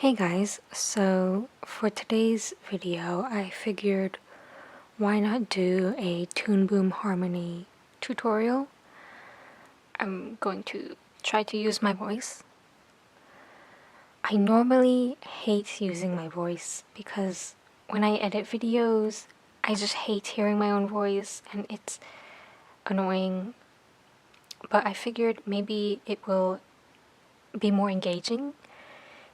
Hey guys, so for today's video I figured why not do a Toon Boom Harmony tutorial. I'm going to try to use my voice. I normally hate using my voice because when I edit videos I just hate hearing my own voice and it's annoying, but I figured maybe it will be more engaging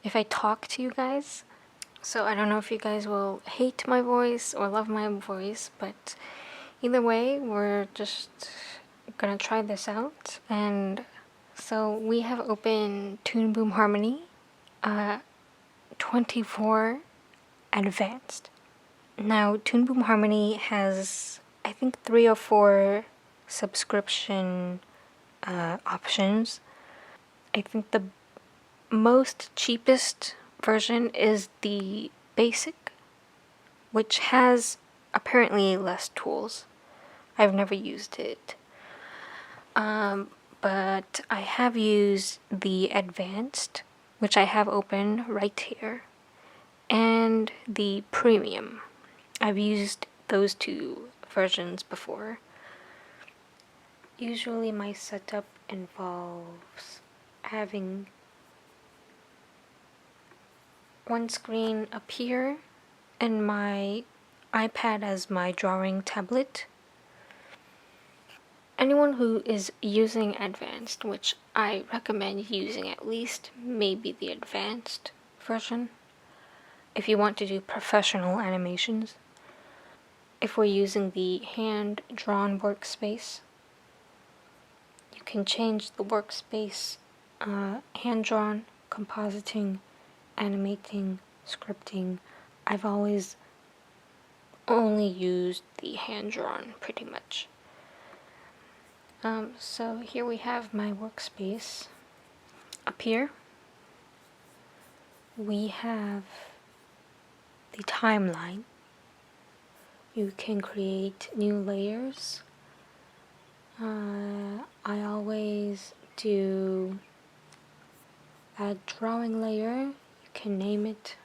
if I talk to you guys. So I don't know if you guys will hate my voice or love my voice, but either way, we're just gonna try this out. And so we have opened Toon Boom Harmony 24 Advanced. Now, Toon Boom Harmony has, I think, 3 or 4 subscription options. I think the most cheapest version is the basic, which has apparently less tools. I've never used it. But I have used the advanced, which I have open right here, and the premium. I've used those two versions before. Usually my setup involves having one screen up here and my iPad as my drawing tablet. Anyone who is using advanced, which I recommend using at least maybe the advanced version if you want to do professional animations. If we're using the hand-drawn workspace, you can change the workspace hand-drawn, compositing, animating, scripting. I've always only used the hand-drawn pretty much. So here we have my workspace. Up here we have the timeline. You can create new layers. I always do add drawing layer. You can name it.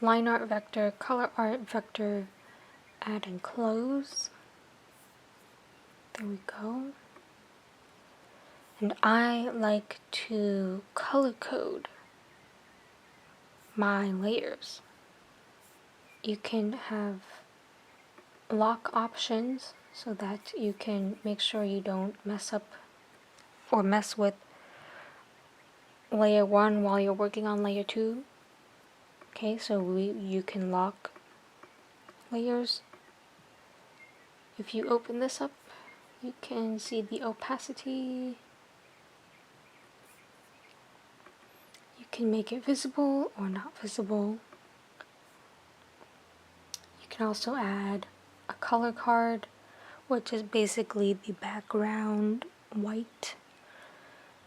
Line art vector, color art vector, add and close. There we go. And I like to color code my layers. You can have lock options so that you can make sure you don't mess up or mess with layer 1 while you're working on layer 2. Okay, so you can lock layers. If you open this up, you can see the opacity. You can make it visible or not visible. You can also add a color card, which is basically the background white.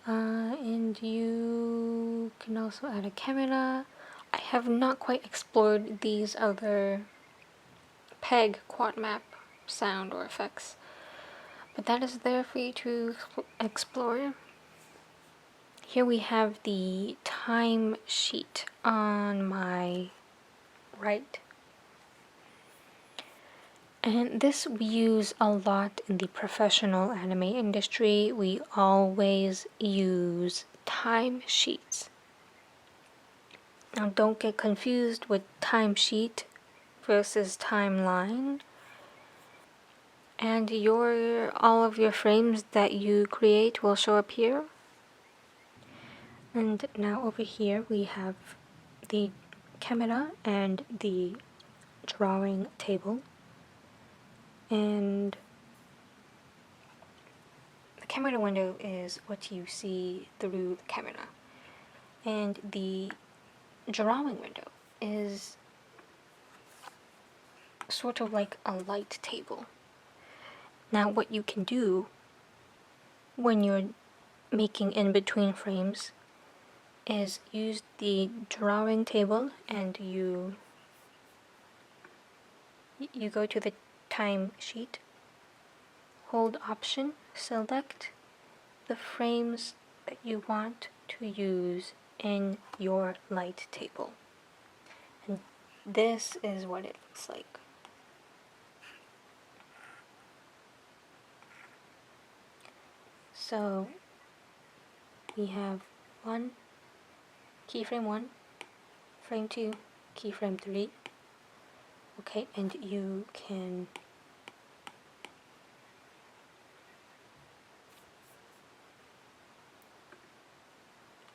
And you can also add a camera. I have not quite explored these other peg quad map sound or effects, but that is there for you to explore. Here we have the timesheet on my right. And this we use a lot in the professional anime industry. We always use timesheets. Now don't get confused with timesheet versus timeline. And all of your frames that you create will show up here. And now over here we have the camera and the drawing table. And the camera window is what you see through the camera. And the drawing window is sort of like a light table. Now what you can do when you're making in-between frames is use the drawing table and you go to the timesheet, hold Option, select the frames that you want to use in your light table. And this is what it looks like. So we have keyframe 1, frame 2, keyframe 3. Okay, and you can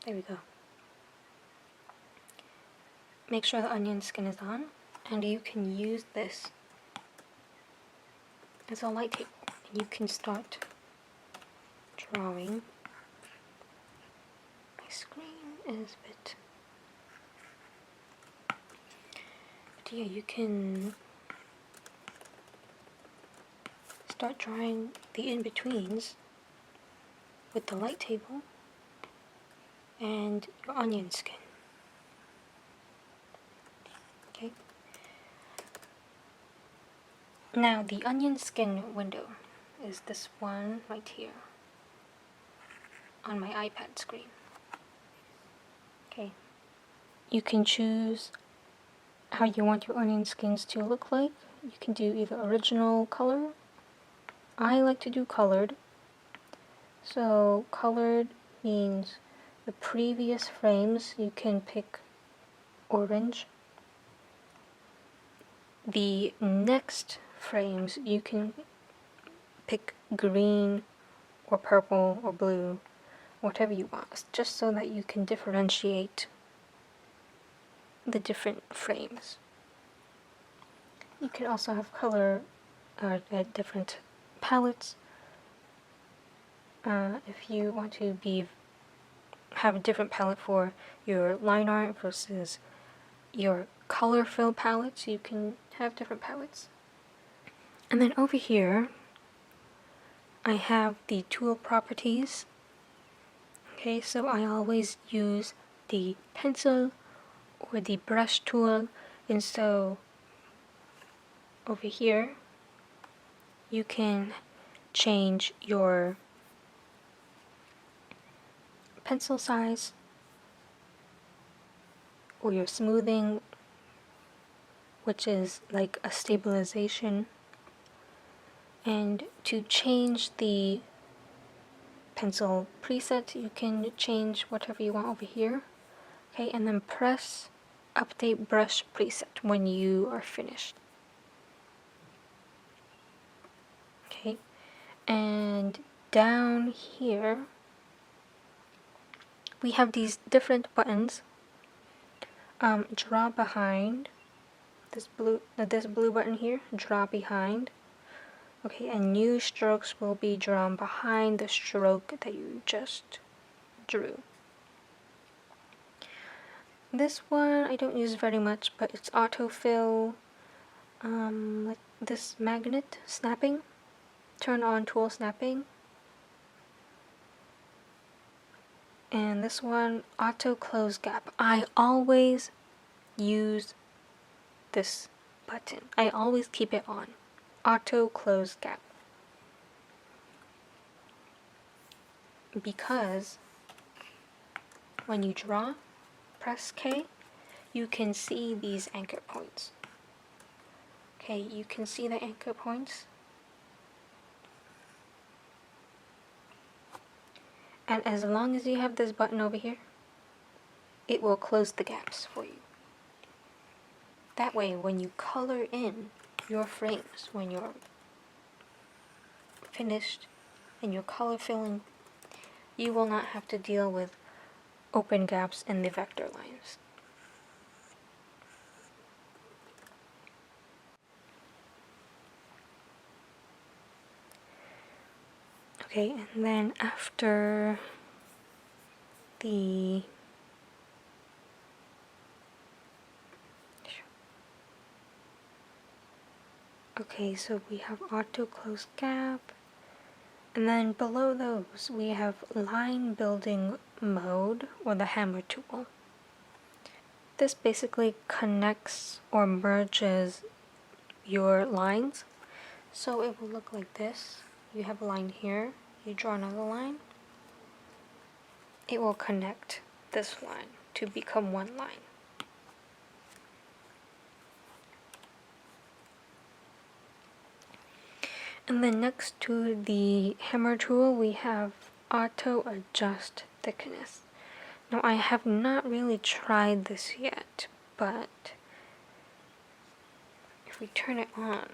there we go. Make sure the onion skin is on, and you can use this as a light table. And you can start drawing. My screen is a bit... But yeah, you can start drawing the in-betweens with the light table and your onion skin. Okay. Now the onion skin window is this one right here on my iPad screen. Okay. You can choose how you want your onion skins to look like. You can do either original color. I like to do colored. So colored means the previous frames you can pick orange. The next frames you can pick green or purple or blue, whatever you want, just so that you can differentiate the different frames. You can also have color different palettes. If you want to have a different palette for your line art versus your color fill palettes, you can have different palettes. And then over here I have the tool properties. Okay, so I always use the pencil or the brush tool, and so over here you can change your pencil size or your smoothing, which is like a stabilization, and to change the pencil preset you can change whatever you want over here. Okay, and then press update brush preset when you are finished. Okay, and down here we have these different buttons. Draw behind, this blue button here, draw behind. Okay, and new strokes will be drawn behind the stroke that you just drew. This one I don't use very much, but it's autofill, like this magnet snapping, turn on tool snapping. And this one, auto close gap. I always use this button. I always keep it on. Auto close gap. Because when you draw, press K, you can see these anchor points. Okay, you can see the anchor points. And as long as you have this button over here, it will close the gaps for you. That way, when you color in your frames, when you're finished and you're color filling, you will not have to deal with open gaps in the vector lines. Okay, and then after the okay, so we have auto close gap, and then below those we have line building mode, or the hammer tool. This basically connects or merges your lines, so it will look like this. You have a line here, you draw another line, it will connect this line to become one line. And then next to the hammer tool, we have auto adjust thickness. Now I have not really tried this yet, but if we turn it on,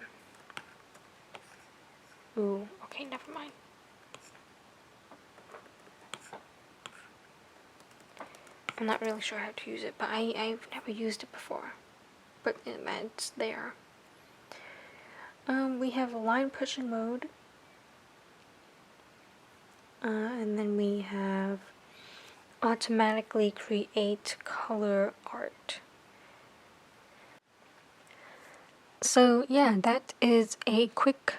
ooh, okay, never mind. I'm not really sure how to use it, but I've never used it before, but it's there. We have a line pushing mode, and then we have automatically create color art. So yeah, that is a quick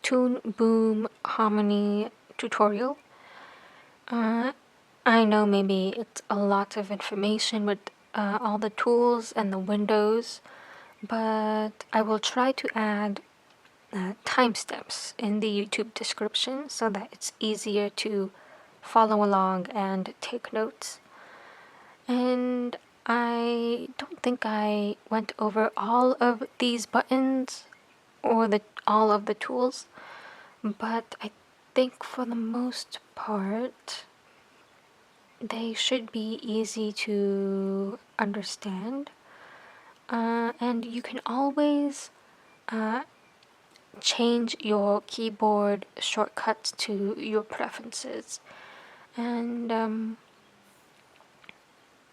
Toon Boom Harmony tutorial. I know maybe it's a lot of information with all the tools and the windows, but I will try to add timestamps in the YouTube description so that it's easier to follow along and take notes. And I don't think I went over all of these buttons or all of the tools, but I think for the most part they should be easy to understand. And you can always change your keyboard shortcuts to your preferences. And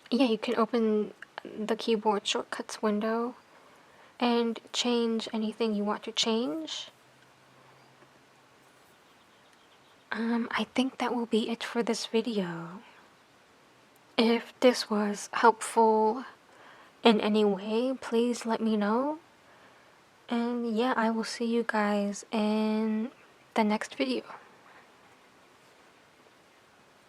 yeah, you can open the keyboard shortcuts window and change anything you want to change. I think that will be it for this video. If this was helpful in any way, please let me know. And yeah, I will see you guys in the next video.